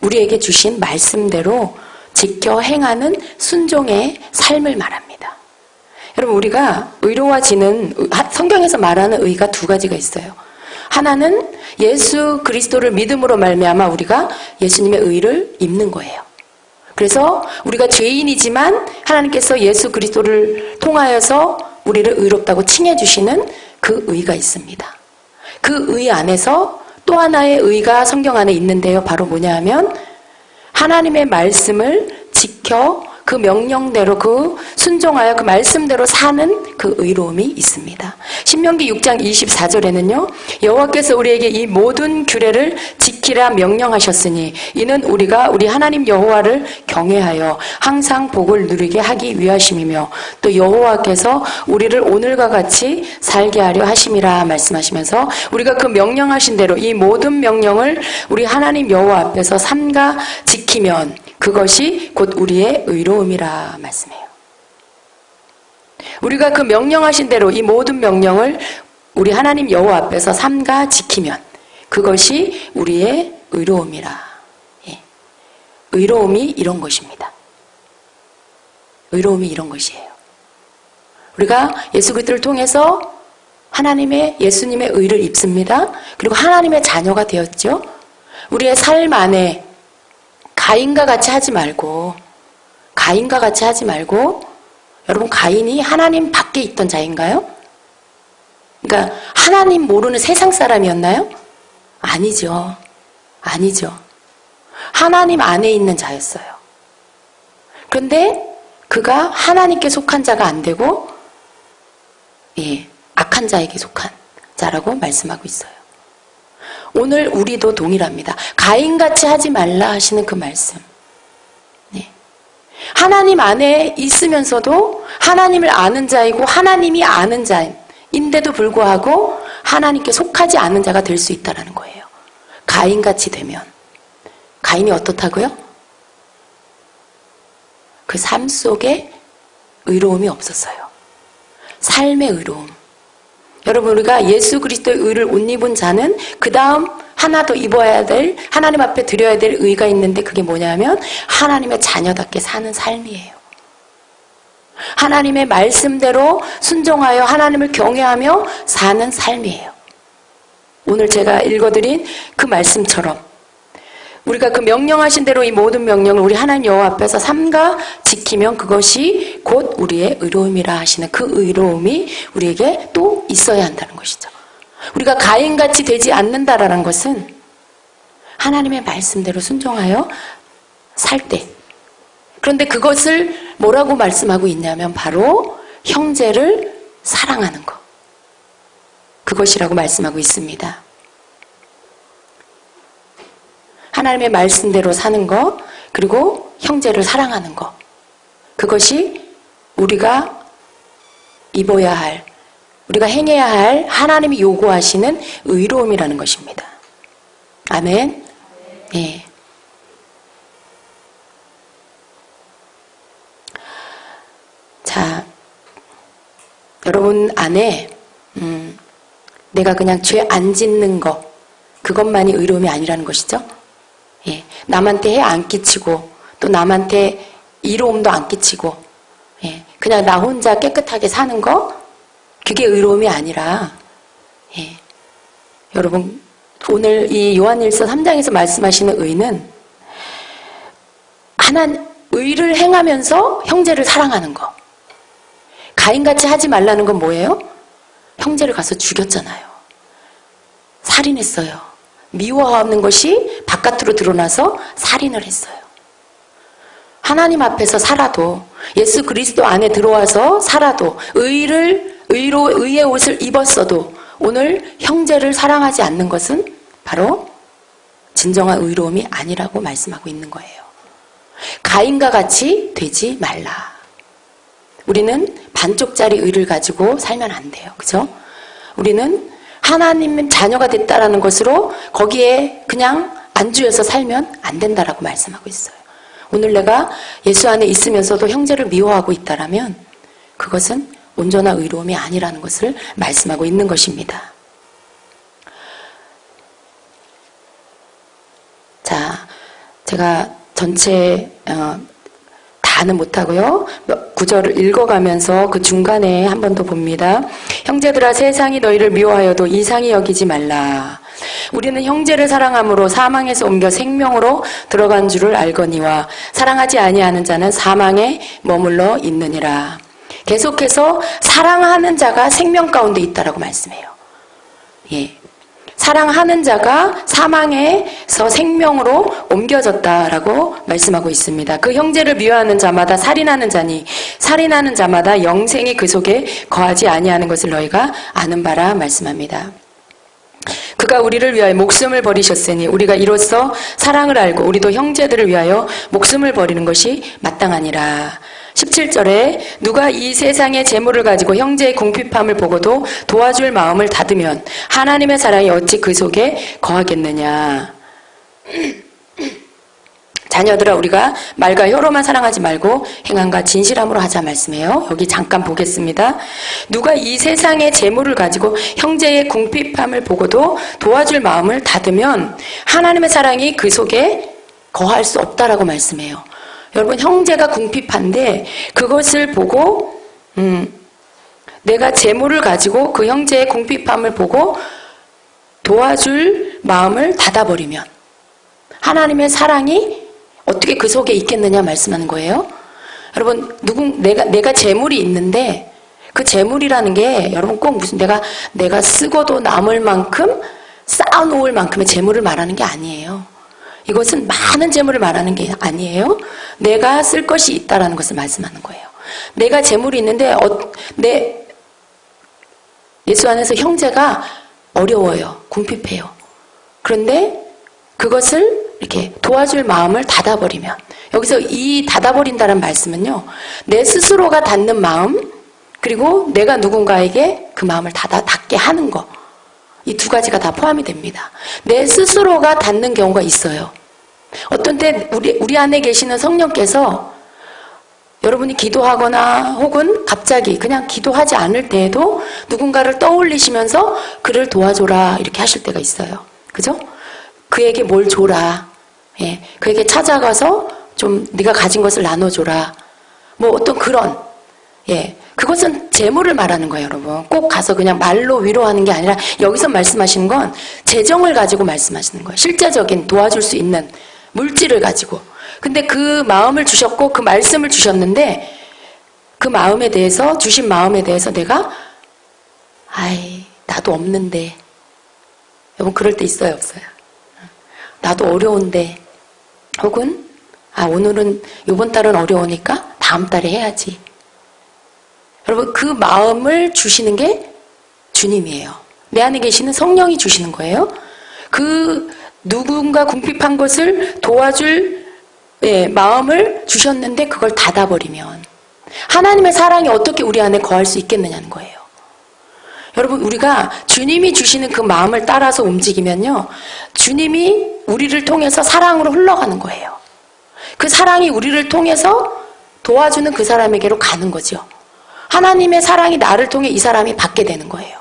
우리에게 주신 말씀대로 지켜 행하는 순종의 삶을 말합니다. 여러분, 우리가 의로워지는, 성경에서 말하는 의가 두 가지가 있어요. 하나는 예수 그리스도를 믿음으로 말미암아 우리가 예수님의 의를 입는 거예요. 그래서 우리가 죄인이지만 하나님께서 예수 그리스도를 통하여서 우리를 의롭다고 칭해주시는 그 의가 있습니다. 그 의 안에서 또 하나의 의가 성경 안에 있는데요. 바로 뭐냐 하면 하나님의 말씀을 지켜 그 명령대로 순종하여 그 말씀대로 사는 그 의로움이 있습니다. 신명기 6장 24절에는요. 여호와께서 우리에게 이 모든 규례를 지키라 명령하셨으니 이는 우리가 우리 하나님 여호와를 경외하여 항상 복을 누리게 하기 위하심이며 또 여호와께서 우리를 오늘과 같이 살게 하려 하심이라 말씀하시면서 우리가 그 명령하신 대로 이 모든 명령을 우리 하나님 여호와 앞에서 삼가 지키면 그것이 곧 우리의 의로움이라 말씀해요. 우리가 그 명령하신 대로 이 모든 명령을 우리 하나님 여호와 앞에서 삼가 지키면 그것이 우리의 의로움이라. 예. 의로움이 이런 것입니다. 의로움이 이런 것이에요. 우리가 예수 그리스도를 통해서 예수님의 의를 입습니다. 그리고 하나님의 자녀가 되었죠. 우리의 삶 안에 가인과 같이 하지 말고 여러분, 가인이 하나님 밖에 있던 자인가요? 그러니까 하나님 모르는 세상 사람이었나요? 아니죠. 하나님 안에 있는 자였어요. 그런데 그가 하나님께 속한 자가 안 되고 악한 자에게 속한 자라고 말씀하고 있어요. 오늘 우리도 동일합니다. 가인같이 하지 말라 하시는 그 말씀. 네. 하나님 안에 있으면서도 하나님을 아는 자이고 하나님이 아는 자인데도 불구하고 하나님께 속하지 않은 자가 될 수 있다는 거예요. 가인같이 되면. 가인이 어떻다고요? 그 삶 속에 의로움이 없었어요. 삶의 의로움. 여러분, 우리가 예수 그리스도의 의를 옷 입은 자는 그 다음 하나 더 입어야 될, 하나님 앞에 드려야 될 의가 있는데 그게 뭐냐면 하나님의 자녀답게 사는 삶이에요. 하나님의 말씀대로 순종하여 하나님을 경외하며 사는 삶이에요. 오늘 제가 읽어드린 그 말씀처럼 우리가 그 명령하신 대로 이 모든 명령을 우리 하나님 여호와 앞에서 삼가 지키면 그것이 곧 우리의 의로움이라 하시는 그 의로움이 우리에게 또 있어야 한다는 것이죠. 우리가 가인같이 되지 않는다라는 것은 하나님의 말씀대로 순종하여 살 때. 그런데 그것을 뭐라고 말씀하고 있냐면 바로 형제를 사랑하는 것. 그것이라고 말씀하고 있습니다. 하나님의 말씀대로 사는 것, 그리고 형제를 사랑하는 것. 그것이 우리가 입어야 할, 우리가 행해야 할 하나님이 요구하시는 의로움이라는 것입니다. 아멘. 예. 자, 여러분 안에 내가 그냥 죄 안 짓는 것, 그것만이 의로움이 아니라는 것이죠. 예, 남한테 해 안 끼치고 또 남한테 이로움도 안 끼치고 그냥 나 혼자 깨끗하게 사는 거, 그게 의로움이 아니라 여러분 오늘 이 요한일서 3장에서 말씀하시는 의는 의를 행하면서 형제를 사랑하는 거. 가인같이 하지 말라는 건 뭐예요? 형제를 가서 죽였잖아요. 살인했어요. 미워하는 것이 바깥으로 드러나서 살인을 했어요. 하나님 앞에서 살아도, 예수 그리스도 안에 들어와서 살아도, 의의 옷을 입었어도 오늘 형제를 사랑하지 않는 것은 바로 진정한 의로움이 아니라고 말씀하고 있는 거예요. 가인과 같이 되지 말라. 우리는 반쪽짜리 의를 가지고 살면 안 돼요. 그죠? 우리는 하나님 자녀가 됐다라는 것으로 거기에 그냥 안주해서 살면 안 된다라고 말씀하고 있어요. 오늘 내가 예수 안에 있으면서도 형제를 미워하고 있다라면 그것은 온전한 의로움이 아니라는 것을 말씀하고 있는 것입니다. 자, 제가 전체 다는 못하고요. 구절을 읽어가면서 그 중간에 한 번 더 봅니다. 형제들아 세상이 너희를 미워하여도 이상히 여기지 말라. 우리는 형제를 사랑함으로 사망에서 옮겨 생명으로 들어간 줄을 알거니와 사랑하지 아니하는 자는 사망에 머물러 있느니라. 계속해서 사랑하는 자가 생명 가운데 있다라고 말씀해요. 예. 사랑하는 자가 사망에서 생명으로 옮겨졌다라고 말씀하고 있습니다. 그 형제를 미워하는 자마다 살인하는 자니 살인하는 자마다 영생이 그 속에 거하지 아니하는 것을 너희가 아는 바라 말씀합니다. 그가 우리를 위하여 목숨을 버리셨으니 우리가 이로써 사랑을 알고 우리도 형제들을 위하여 목숨을 버리는 것이 마땅하니라. 17절에 누가 이 세상의 재물을 가지고 형제의 궁핍함을 보고도 도와줄 마음을 닫으면 하나님의 사랑이 어찌 그 속에 거하겠느냐. 자녀들아 우리가 말과 혀로만 사랑하지 말고 행함과 진실함으로 하자 말씀해요. 여기 잠깐 보겠습니다. 누가 이 세상의 재물을 가지고 형제의 궁핍함을 보고도 도와줄 마음을 닫으면 하나님의 사랑이 그 속에 거할 수 없다라고 말씀해요. 여러분 형제가 궁핍한데 그것을 보고 내가 재물을 가지고 그 형제의 궁핍함을 보고 도와줄 마음을 닫아버리면 하나님의 사랑이 어떻게 그 속에 있겠느냐 말씀하는 거예요. 여러분 내가 재물이 있는데 그 재물이라는 게 여러분 꼭 무슨 내가 쓰고도 남을 만큼 쌓아놓을 만큼의 재물을 말하는 게 아니에요. 이것은 많은 재물을 말하는 게 아니에요. 내가 쓸 것이 있다라는 것을 말씀하는 거예요. 내가 재물이 있는데 예수 안에서 형제가 어려워요. 궁핍해요. 그런데 그것을 이렇게 도와줄 마음을 닫아버리면 여기서 이 닫아버린다는 말씀은요. 내 스스로가 닫는 마음 그리고 내가 누군가에게 그 마음을 닫게 하는 거 이 두 가지가 다 포함이 됩니다. 내 스스로가 닫는 경우가 있어요. 어떤 때 우리 안에 계시는 성령께서 여러분이 기도하거나 혹은 갑자기 그냥 기도하지 않을 때에도 누군가를 떠올리시면서 그를 도와줘라 이렇게 하실 때가 있어요. 그죠? 그에게 뭘 줘라. 예, 그에게 찾아가서 좀 네가 가진 것을 나눠줘라. 뭐 어떤 그런 그것은 재물을 말하는 거예요, 여러분. 꼭 가서 그냥 말로 위로하는 게 아니라 여기서 말씀하시는 건 재정을 가지고 말씀하시는 거예요. 실제적인 도와줄 수 있는 물질을 가지고. 근데 그 마음을 주셨고 그 말씀을 주셨는데 그 마음에 대해서 주신 마음에 대해서 내가 나도 없는데 여러분 그럴 때 있어요, 없어요? 나도 어려운데 혹은 오늘은 이번 달은 어려우니까 다음 달에 해야지. 여러분 그 마음을 주시는 게 주님이에요. 내 안에 계시는 성령이 주시는 거예요. 그 누군가 궁핍한 것을 도와줄 마음을 주셨는데 그걸 닫아버리면 하나님의 사랑이 어떻게 우리 안에 거할 수 있겠느냐는 거예요. 여러분 우리가 주님이 주시는 그 마음을 따라서 움직이면요. 주님이 우리를 통해서 사랑으로 흘러가는 거예요. 그 사랑이 우리를 통해서 도와주는 그 사람에게로 가는 거죠. 하나님의 사랑이 나를 통해 이 사람이 받게 되는 거예요.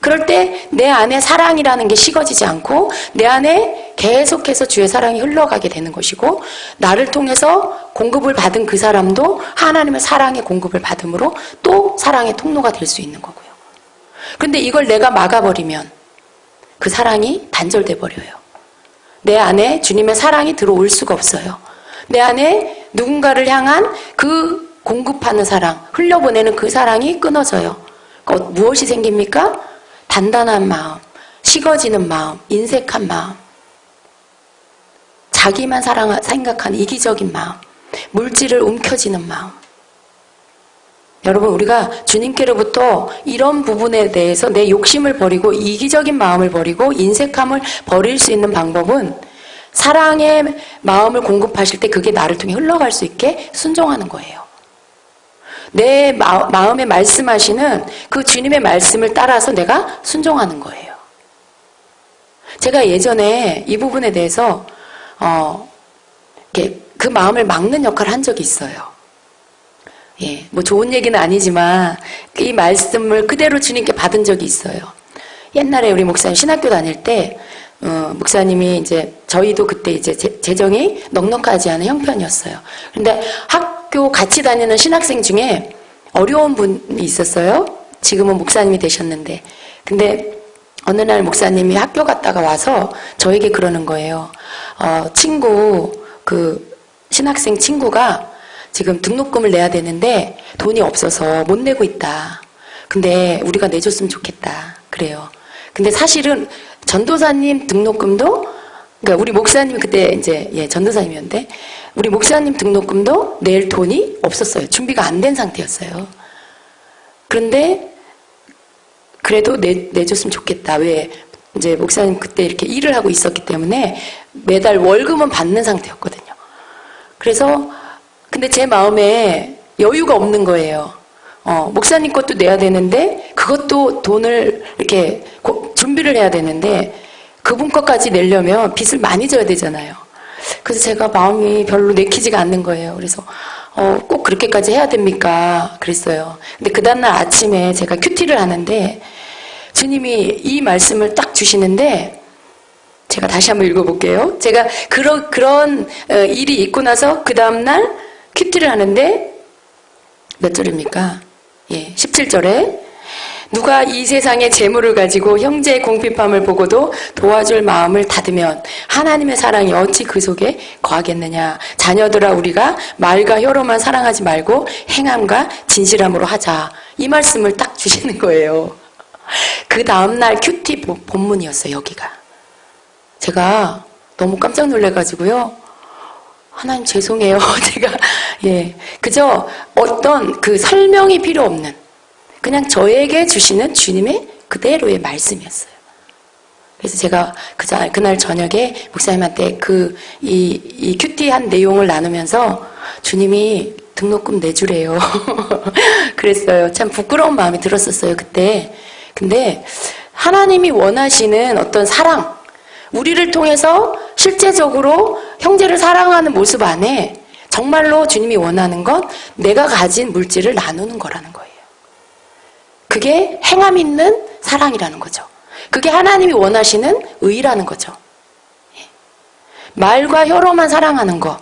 그럴 때 내 안에 사랑이라는 게 식어지지 않고 내 안에 계속해서 주의 사랑이 흘러가게 되는 것이고 나를 통해서 공급을 받은 그 사람도 하나님의 사랑의 공급을 받음으로 또 사랑의 통로가 될 수 있는 거고요. 그런데 이걸 내가 막아버리면 그 사랑이 단절돼 버려요. 내 안에 주님의 사랑이 들어올 수가 없어요. 내 안에 누군가를 향한 그 공급하는 사랑, 흘려보내는 그 사랑이 끊어져요. 무엇이 생깁니까? 단단한 마음, 식어지는 마음, 인색한 마음, 자기만 생각하는 이기적인 마음, 물질을 움켜쥐는 마음. 여러분 우리가 주님께로부터 이런 부분에 대해서 내 욕심을 버리고 이기적인 마음을 버리고 인색함을 버릴 수 있는 방법은 사랑의 마음을 공급하실 때 그게 나를 통해 흘러갈 수 있게 순종하는 거예요. 내 마음에 말씀하시는 그 주님의 말씀을 따라서 내가 순종하는 거예요. 제가 예전에 이 부분에 대해서 그 마음을 막는 역할을 한 적이 있어요. 뭐 좋은 얘기는 아니지만 이 말씀을 그대로 주님께 받은 적이 있어요. 옛날에 우리 목사님 신학교 다닐 때 목사님이 이제 저희도 그때 이제 재정이 넉넉하지 않은 형편이었어요. 근데 학교 같이 다니는 신학생 중에 어려운 분이 있었어요. 지금은 목사님이 되셨는데. 근데 어느 날 목사님이 학교 갔다가 와서 저에게 그러는 거예요. 신학생 친구가 지금 등록금을 내야 되는데 돈이 없어서 못 내고 있다. 근데 우리가 내줬으면 좋겠다. 그래요. 근데 사실은 전도사님 등록금도, 그러니까 우리 목사님 그때 이제 전도사님이었는데 우리 목사님 등록금도 낼 돈이 없었어요. 준비가 안 된 상태였어요. 그런데 그래도 내줬으면 좋겠다. 왜? 이제 목사님 그때 이렇게 일을 하고 있었기 때문에 매달 월급은 받는 상태였거든요. 그래서 근데 제 마음에 여유가 없는 거예요. 목사님 것도 내야 되는데 그것도 돈을 이렇게 준비를 해야 되는데 그분 것까지 내려면 빚을 많이 져야 되잖아요. 그래서 제가 마음이 별로 내키지가 않는 거예요. 그래서 꼭 그렇게까지 해야 됩니까? 그랬어요. 근데 그 다음날 아침에 제가 큐티를 하는데 주님이 이 말씀을 딱 주시는데 제가 다시 한번 읽어볼게요. 제가 그런 일이 있고 나서 그 다음날 큐티를 하는데 몇 절입니까? 17절에 누가 이 세상의 재물을 가지고 형제의 궁핍함을 보고도 도와줄 마음을 닫으면 하나님의 사랑이 어찌 그 속에 거하겠느냐. 자녀들아 우리가 말과 혀로만 사랑하지 말고 행함과 진실함으로 하자. 이 말씀을 딱 주시는 거예요. 그 다음날 큐티 본문이었어요. 여기가. 제가 너무 깜짝 놀래가지고요. 하나님 죄송해요. 제가 그저 어떤 그 설명이 필요 없는 그냥 저에게 주시는 주님의 그대로의 말씀이었어요. 그래서 제가 그날 저녁에 목사님한테 이 큐티한 내용을 나누면서 주님이 등록금 내주래요. 그랬어요. 참 부끄러운 마음이 들었었어요, 그때. 근데 하나님이 원하시는 어떤 사랑, 우리를 통해서 실제적으로 형제를 사랑하는 모습 안에 정말로 주님이 원하는 건 내가 가진 물질을 나누는 거라는 거예요. 그게 행함 있는 사랑이라는 거죠. 그게 하나님이 원하시는 의라는 거죠. 말과 혀로만 사랑하는 거.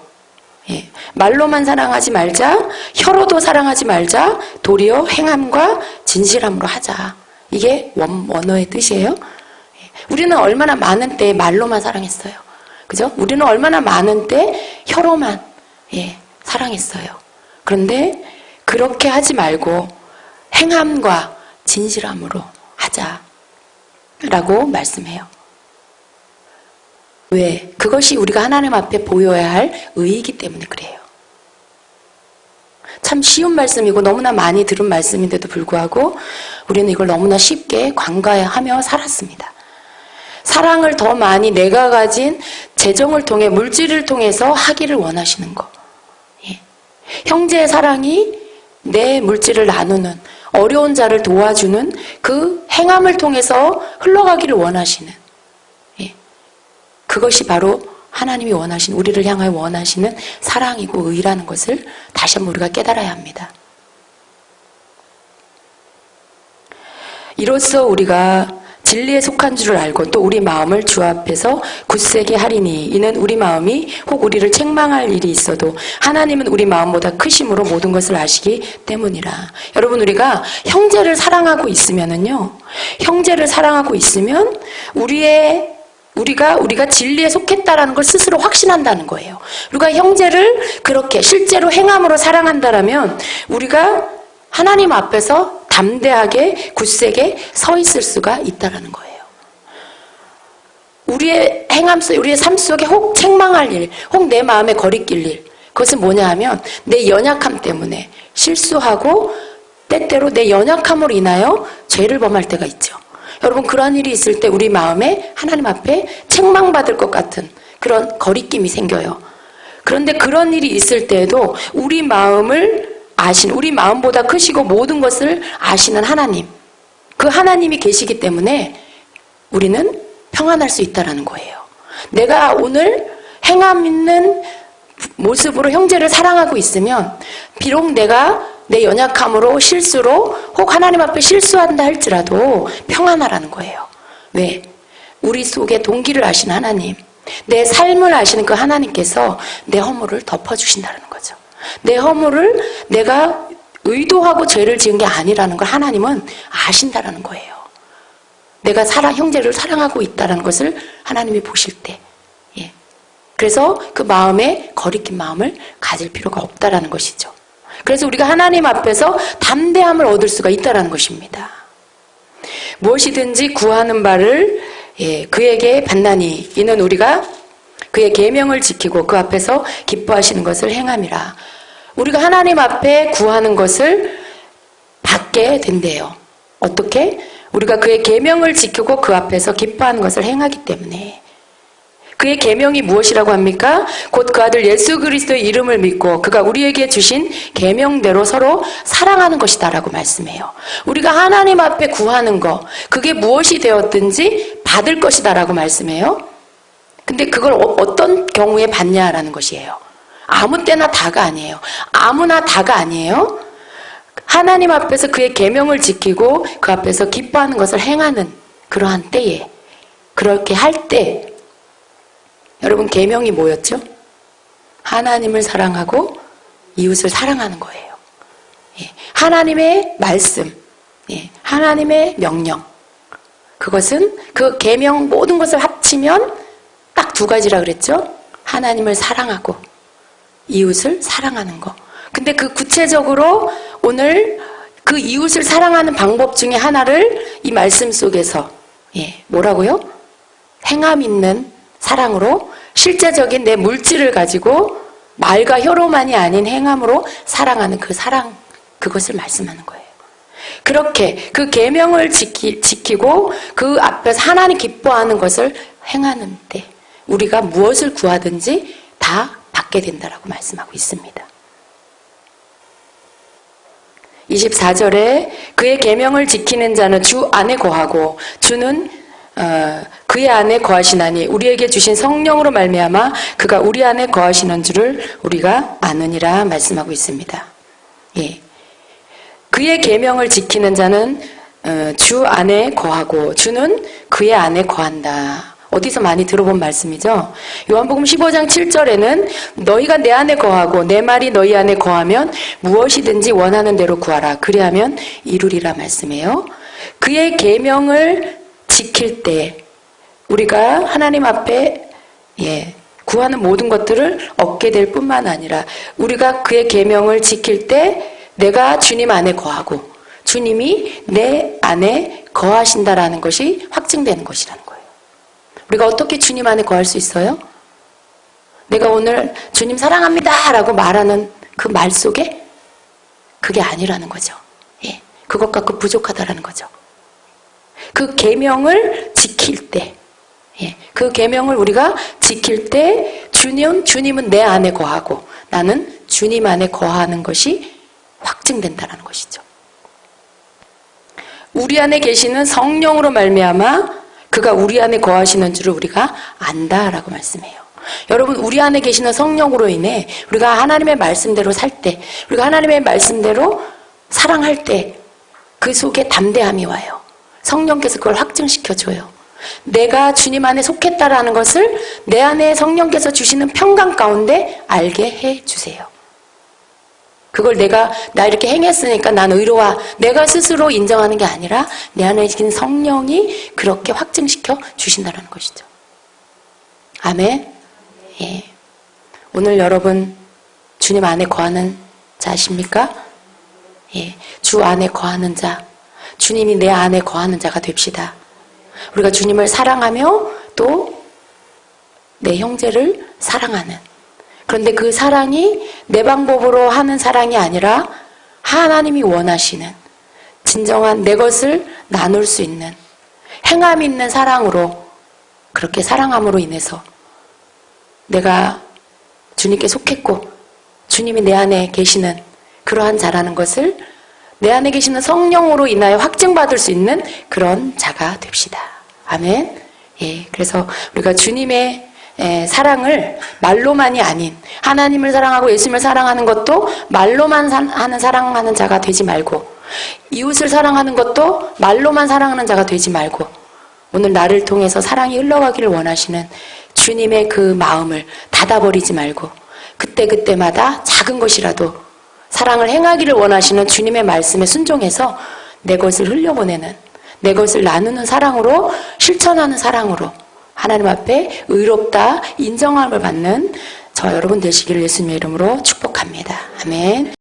말로만 사랑하지 말자, 혀로도 사랑하지 말자, 도리어 행함과 진실함으로 하자. 이게 원어의 뜻이에요. 우리는 얼마나 많은 때 말로만 사랑했어요. 그죠? 우리는 얼마나 많은 때 혀로만 사랑했어요. 그런데 그렇게 하지 말고 행함과 진실함으로 하자라고 말씀해요. 왜? 그것이 우리가 하나님 앞에 보여야 할 의이기 때문에 그래요. 참 쉬운 말씀이고 너무나 많이 들은 말씀인데도 불구하고 우리는 이걸 너무나 쉽게 관과하며 살았습니다. 사랑을 더 많이 내가 가진 재정을 통해 물질을 통해서 하기를 원하시는 거. 형제의 사랑이 내 물질을 나누는 어려운 자를 도와주는 그 행함을 통해서 흘러가기를 원하시는 그것이 바로 하나님이 원하시는 우리를 향하여 원하시는 사랑이고 의라는 것을 다시 한번 우리가 깨달아야 합니다. 이로써 우리가 진리에 속한 줄을 알고 또 우리 마음을 주 앞에서 굳세게 하리니 이는 우리 마음이 혹 우리를 책망할 일이 있어도 하나님은 우리 마음보다 크심으로 모든 것을 아시기 때문이라. 여러분 우리가 형제를 사랑하고 있으면은요. 형제를 사랑하고 있으면 우리가 진리에 속했다라는 걸 스스로 확신한다는 거예요. 우리가 형제를 그렇게 실제로 행함으로 사랑한다라면 우리가 하나님 앞에서 담대하게 굳세게 서 있을 수가 있다라는 거예요. 우리의 행함 속, 우리의 삶 속에 혹 책망할 일, 혹 내 마음에 거리낄 일, 그것은 뭐냐 하면 내 연약함 때문에 실수하고 때때로 내 연약함으로 인하여 죄를 범할 때가 있죠. 여러분 그런 일이 있을 때 우리 마음에 하나님 앞에 책망받을 것 같은 그런 거리낌이 생겨요. 그런데 그런 일이 있을 때에도 우리 마음을 우리 마음보다 크시고 모든 것을 아시는 하나님, 그 하나님이 계시기 때문에 우리는 평안할 수 있다는 거예요. 내가 오늘 행함 있는 모습으로 형제를 사랑하고 있으면 비록 내가 내 연약함으로 실수로 혹 하나님 앞에 실수한다 할지라도 평안하라는 거예요. 왜? 우리 속에 동기를 아시는 하나님, 내 삶을 아시는 그 하나님께서 내 허물을 덮어주신다는 거죠. 내 허물을 내가 의도하고 죄를 지은 게 아니라는 걸 하나님은 아신다라는 거예요. 내가 형제를 사랑하고 있다는 것을 하나님이 보실 때, 예. 그래서 그 마음에 거리낀 마음을 가질 필요가 없다라는 것이죠. 그래서 우리가 하나님 앞에서 담대함을 얻을 수가 있다라는 것입니다. 무엇이든지 구하는 바를 그에게 받나니 이는 우리가 그의 계명을 지키고 그 앞에서 기뻐하시는 것을 행함이라. 우리가 하나님 앞에 구하는 것을 받게 된대요. 어떻게? 우리가 그의 계명을 지키고 그 앞에서 기뻐하는 것을 행하기 때문에. 그의 계명이 무엇이라고 합니까? 곧 그 아들 예수 그리스도의 이름을 믿고 그가 우리에게 주신 계명대로 서로 사랑하는 것이다라고 말씀해요. 우리가 하나님 앞에 구하는 거, 그게 무엇이 되었든지 받을 것이다라고 말씀해요. 근데 그걸 어떤 경우에 받냐라는 것이에요. 아무 때나 다가 아니에요. 아무나 다가 아니에요. 하나님 앞에서 그의 계명을 지키고 그 앞에서 기뻐하는 것을 행하는 그러한 때에, 그렇게 할 때, 여러분 계명이 뭐였죠? 하나님을 사랑하고 이웃을 사랑하는 거예요. 예, 하나님의 말씀, 예, 하나님의 명령. 그것은 그 계명 모든 것을 합치면 딱 두 가지라 그랬죠? 하나님을 사랑하고 이웃을 사랑하는 거. 근데 그 구체적으로 오늘 그 이웃을 사랑하는 방법 중에 하나를 이 말씀 속에서 뭐라고요? 행함 있는 사랑으로, 실제적인 내 물질을 가지고 말과 혀로만이 아닌 행함으로 사랑하는 그 사랑, 그것을 말씀하는 거예요. 그렇게 그 계명을 지키고 그 앞에서 하나님 기뻐하는 것을 행하는 때 우리가 무엇을 구하든지 다 받게 된다라고 말씀하고 있습니다. 24절에 그의 계명을 지키는 자는 주 안에 거하고 주는 그의 안에 거하시나니 우리에게 주신 성령으로 말미암아 그가 우리 안에 거하시는 줄을 우리가 아느니라 말씀하고 있습니다. 예. 그의 계명을 지키는 자는 주 안에 거하고 주는 그의 안에 거한다. 어디서 많이 들어본 말씀이죠. 요한복음 15장 7절에는 너희가 내 안에 거하고 내 말이 너희 안에 거하면 무엇이든지 원하는 대로 구하라. 그리하면 이루리라 말씀해요. 그의 계명을 지킬 때 우리가 하나님 앞에 구하는 모든 것들을 얻게 될 뿐만 아니라 우리가 그의 계명을 지킬 때 내가 주님 안에 거하고 주님이 내 안에 거하신다라는 것이 확증되는 것이라는 거예요. 우리가 어떻게 주님 안에 거할 수 있어요? 내가 오늘 주님 사랑합니다 라고 말하는 그 말 속에 그게 아니라는 거죠. 예, 그것 갖고 부족하다라는 거죠. 그 계명을 지킬 때, 그 계명을 우리가 지킬 때 주님은 내 안에 거하고 나는 주님 안에 거하는 것이 확증된다라는 것이죠. 우리 안에 계시는 성령으로 말미암아 그가 우리 안에 거하시는 줄을 우리가 안다라고 말씀해요. 여러분, 우리 안에 계시는 성령으로 인해 우리가 하나님의 말씀대로 살 때, 우리가 하나님의 말씀대로 사랑할 때 그 속에 담대함이 와요. 성령께서 그걸 확증시켜줘요. 내가 주님 안에 속했다라는 것을 내 안에 성령께서 주시는 평강 가운데 알게 해주세요. 그걸 나 이렇게 행했으니까 난 의로와 내가 스스로 인정하는 게 아니라 내 안에 계신 성령이 그렇게 확증시켜 주신다는 것이죠. 아멘. 예. 오늘 여러분 주님 안에 거하는 자십니까? 예. 주 안에 거하는 자, 주님이 내 안에 거하는 자가 됩시다. 우리가 주님을 사랑하며 또 내 형제를 사랑하는, 그런데 그 사랑이 내 방법으로 하는 사랑이 아니라 하나님이 원하시는 진정한 내 것을 나눌 수 있는 행함 있는 사랑으로, 그렇게 사랑함으로 인해서 내가 주님께 속했고 주님이 내 안에 계시는 그러한 자라는 것을 내 안에 계시는 성령으로 인하여 확증받을 수 있는 그런 자가 됩시다. 아멘. 예, 그래서 우리가 주님의 사랑을 말로만이 아닌, 하나님을 사랑하고 예수님을 사랑하는 것도 말로만 사랑하는 자가 되지 말고, 이웃을 사랑하는 것도 말로만 사랑하는 자가 되지 말고, 오늘 나를 통해서 사랑이 흘러가기를 원하시는 주님의 그 마음을 닫아버리지 말고 그때그때마다 작은 것이라도 사랑을 행하기를 원하시는 주님의 말씀에 순종해서 내 것을 흘려보내는, 내 것을 나누는 사랑으로, 실천하는 사랑으로 하나님 앞에 의롭다 인정함을 받는 저 여러분 되시기를 예수님의 이름으로 축복합니다. 아멘.